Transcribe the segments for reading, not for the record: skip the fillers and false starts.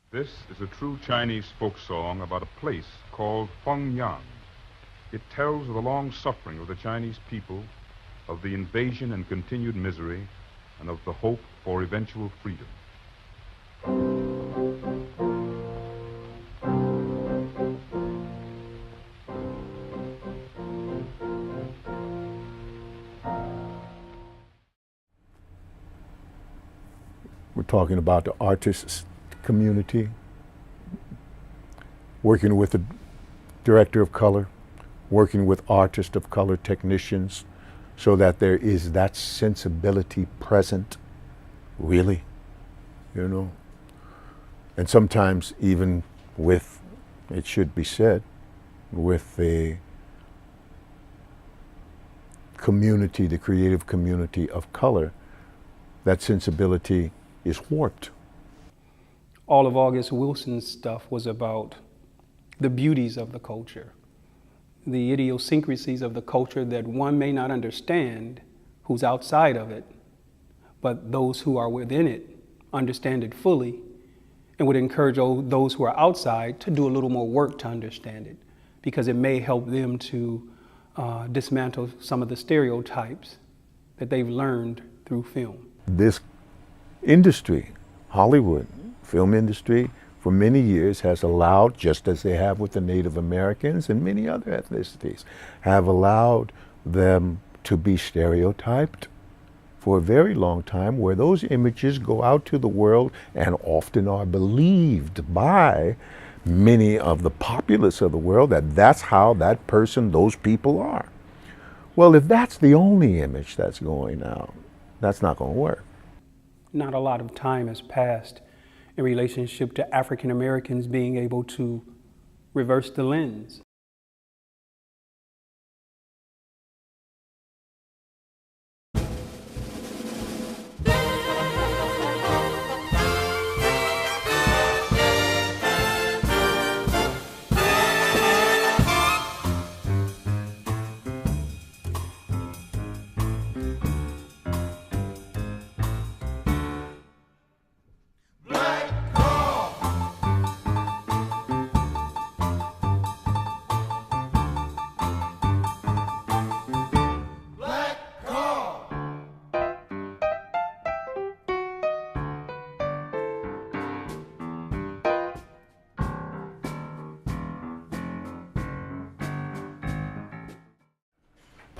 This is a true Chinese folk song about a place called Fengyang. It tells of the long suffering of the Chinese people, of the invasion and continued misery, and of the hope for eventual freedom. We're talking about the artists community, working with the director of color, working with artists of color technicians, so that there is that sensibility present, really, you know. And sometimes even with, it should be said, with the community, the creative community of color, that sensibility is warped. All of August Wilson's stuff was about the beauties of the culture, the idiosyncrasies of the culture that one may not understand who's outside of it, but those who are within it understand it fully, and would encourage those who are outside to do a little more work to understand it, because it may help them to dismantle some of the stereotypes that they've learned through film. This industry, Hollywood, film industry, for many years has allowed, just as they have with the Native Americans and many other ethnicities, have allowed them to be stereotyped for a very long time, where those images go out to the world and often are believed by many of the populace of the world that that's how that person, those people are. Well, if that's the only image that's going out, that's not going to work. Not a lot of time has passed in relationship to African Americans being able to reverse the lens.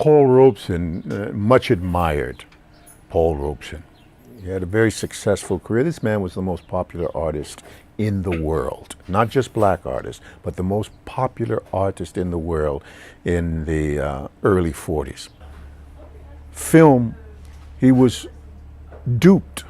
Paul Robeson, much admired Paul Robeson. He had a very successful career. This man was the most popular artist in the world, not just black artist, but the most popular artist in the world in the early 40s. Film, he was duped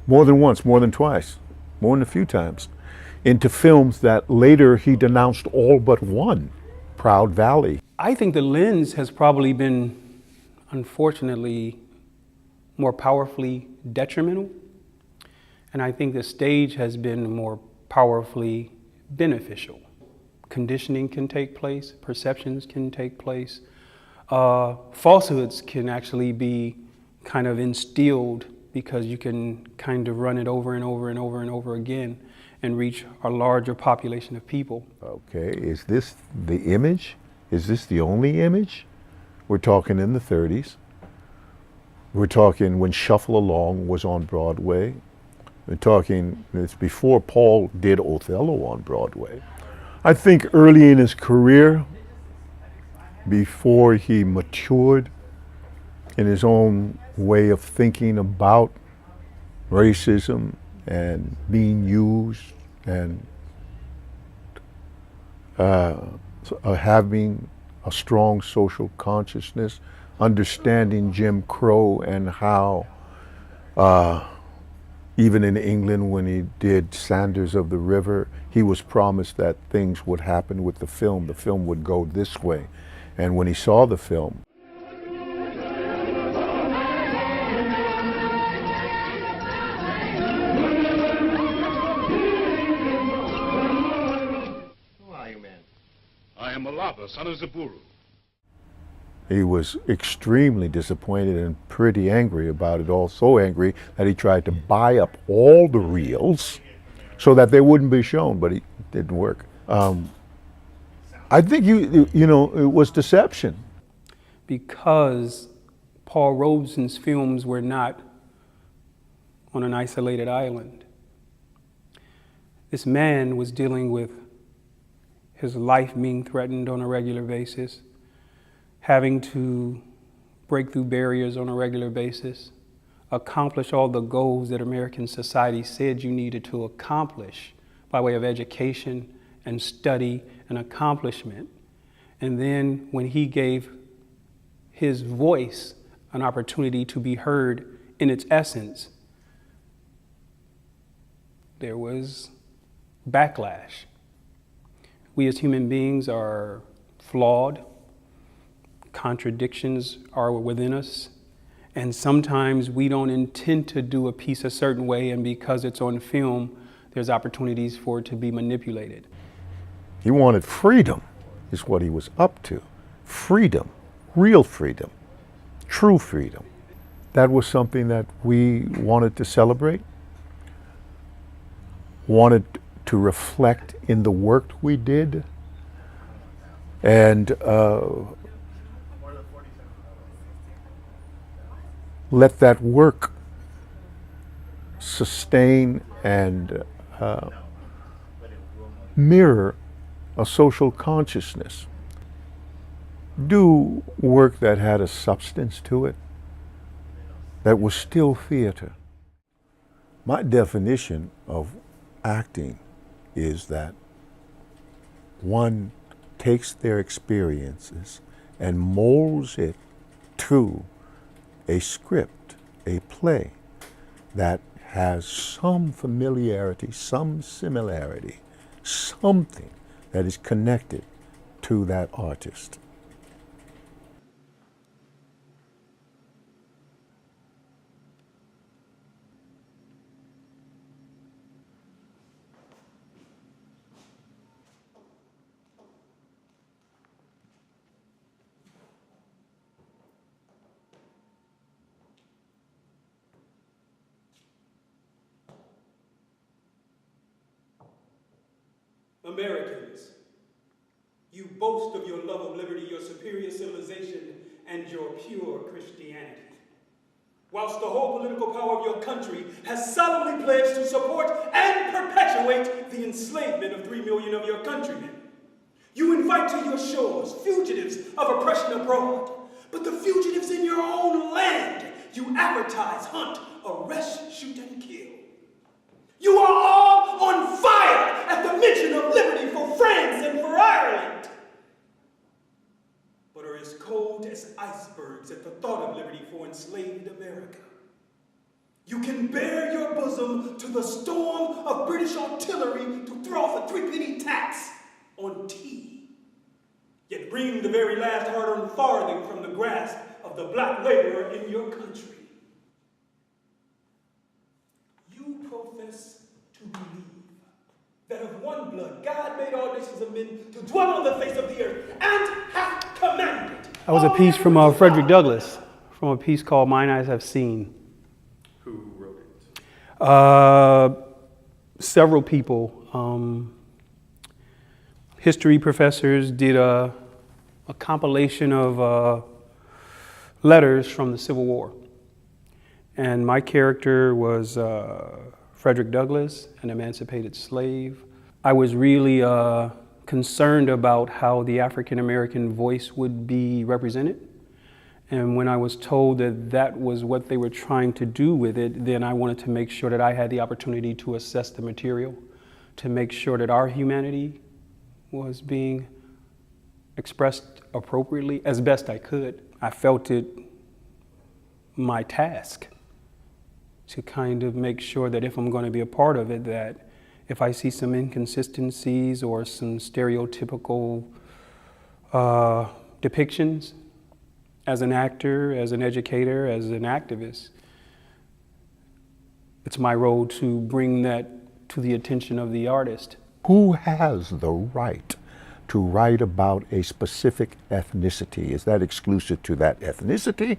more than once, more than twice, more than a few times, into films that later he denounced all but one, Proud Valley. I think the lens has probably been, unfortunately, more powerfully detrimental. And I think the stage has been more powerfully beneficial. Conditioning can take place, perceptions can take place. Falsehoods can actually be kind of instilled because you can kind of run it over and over and over and over again and reach a larger population of people. Okay, is this the image? Is this the only image? We're talking in the 30s. We're talking when Shuffle Along was on Broadway. We're talking, it's before Paul did Othello on Broadway. I think early in his career, before he matured in his own way of thinking about racism and being used and having a strong social consciousness, understanding Jim Crow and how even in England when he did Sanders of the River, he was promised that things would happen with the film would go this way. And when he saw the film, I am Malava, son of Zaburu. he was extremely disappointed and pretty angry about it all, so angry that he tried to buy up all the reels so that they wouldn't be shown, but it didn't work. I think you know, it was deception. Because Paul Robeson's films were not on an isolated island. This man was dealing with his life being threatened on a regular basis, having to break through barriers on a regular basis, accomplish all the goals that American society said you needed to accomplish by way of education and study and accomplishment. And then when he gave his voice an opportunity to be heard in its essence, there was backlash. We as human beings are flawed. Contradictions are within us. And sometimes we don't intend to do a piece a certain way, and because it's on film, there's opportunities for it to be manipulated. He wanted freedom, is what he was up to. Freedom, real freedom, true freedom. That was something that we wanted to celebrate, wanted to reflect in the work we did, and let that work sustain and mirror a social consciousness. Do work that had a substance to it, that was still theater. My definition of acting is that one takes their experiences and molds it to a script, a play that has some familiarity, some similarity, something that is connected to that artist. Americans, you boast of your love of liberty, your superior civilization, and your pure Christianity, whilst the whole political power of your country has solemnly pledged to support and perpetuate the enslavement of 3 million of your countrymen. You invite to your shores fugitives of oppression abroad, but the fugitives in your own land you advertise, hunt, arrest, shoot, and kill. You are all on fire at the mention of liberty for France and for Ireland, but are as cold as icebergs at the thought of liberty for enslaved America. You can bare your bosom to the storm of British artillery to throw off a 3-penny tax on tea, yet wring the very last hard-earned farthing from the grasp of the black laborer in your country. You profess to believe that of one blood God made all nations of men to dwell on the face of the earth and hath commanded. That was a piece from Frederick Douglass, from a piece called Mine Eyes Have Seen. Who wrote it? Several people. History professors did a compilation of letters from the Civil War. And my character was Frederick Douglass, an emancipated slave. I was really concerned about how the African American voice would be represented. And when I was told that that was what they were trying to do with it, then I wanted to make sure that I had the opportunity to assess the material, to make sure that our humanity was being expressed appropriately as best I could. I felt it my task to kind of make sure that if I'm going to be a part of it, that if I see some inconsistencies or some stereotypical depictions as an actor, as an educator, as an activist, it's my role to bring that to the attention of the artist. Who has the right to write about a specific ethnicity? Is that exclusive to that ethnicity?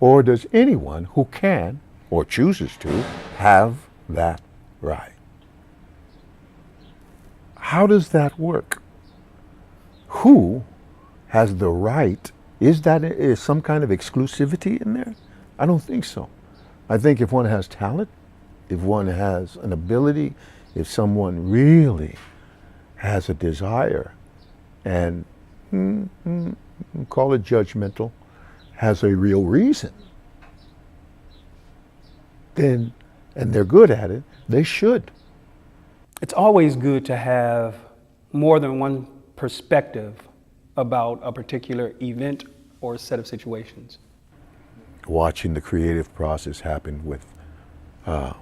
Or does anyone who can or chooses to have that right? How does that work? Who has the right? Is some kind of exclusivity in there? I don't think so. I think if one has talent, if one has an ability, if someone really has a desire and call it judgmental, has a real reason, then, and they're good at it, they should. It's always good to have more than one perspective about a particular event or set of situations. Watching the creative process happen with a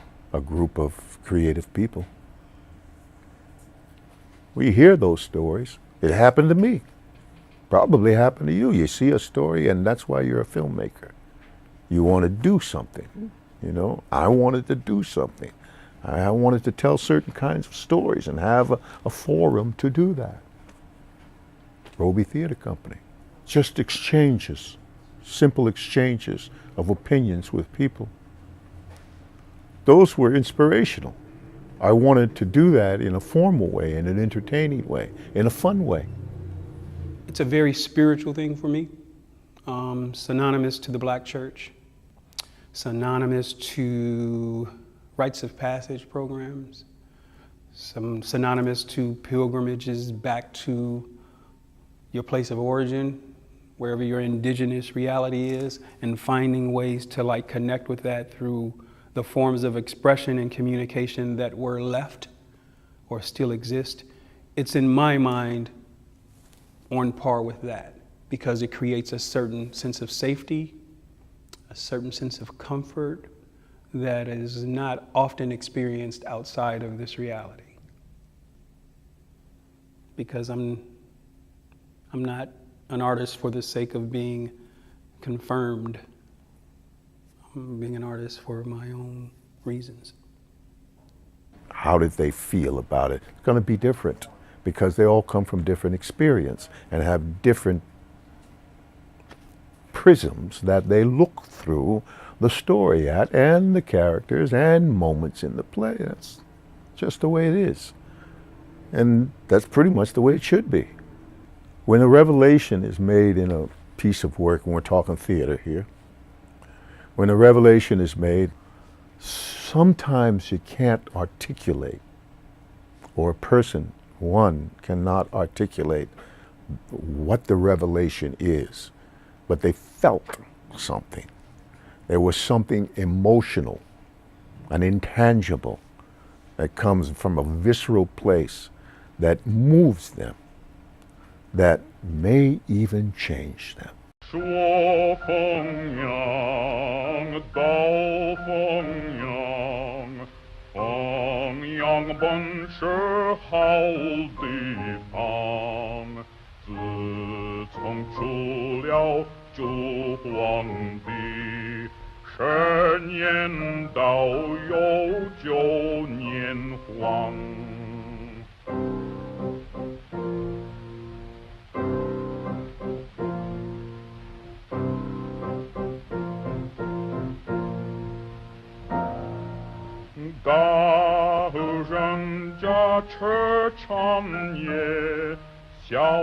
group of creative people. We hear those stories. It happened to me. Probably happened to you. You see a story and that's why you're a filmmaker. You want to do something. You know, I wanted to do something. I wanted to tell certain kinds of stories and have a forum to do that. Robey Theatre Company. Just exchanges, simple exchanges of opinions with people. Those were inspirational. I wanted to do that in a formal way, in an entertaining way, in a fun way. It's a very spiritual thing for me, synonymous to the Black church, synonymous to rites of passage programs, synonymous to pilgrimages back to your place of origin, wherever your indigenous reality is, and finding ways to like connect with that through the forms of expression and communication that were left or still exist. It's in my mind on par with that because it creates a certain sense of safety, a certain sense of comfort that is not often experienced outside of this reality. Because I'm not an artist for the sake of being confirmed. I'm being an artist for my own reasons. How did they feel about it? It's going to be different because they all come from different experience and have different prisms that they look through the story at and the characters and moments in the play. That's just the way it is. And that's pretty much the way it should be. When a revelation is made in a piece of work, and we're talking theater here, when a revelation is made, sometimes you can't articulate, or a person, one, cannot articulate what the revelation is, but they felt something. There was something emotional and intangible that comes from a visceral place that moves them, that may even change them. 说凤阳，道凤阳，凤阳本是好地方。自从出了朱皇帝，10年到有9年荒。大人家车长也小。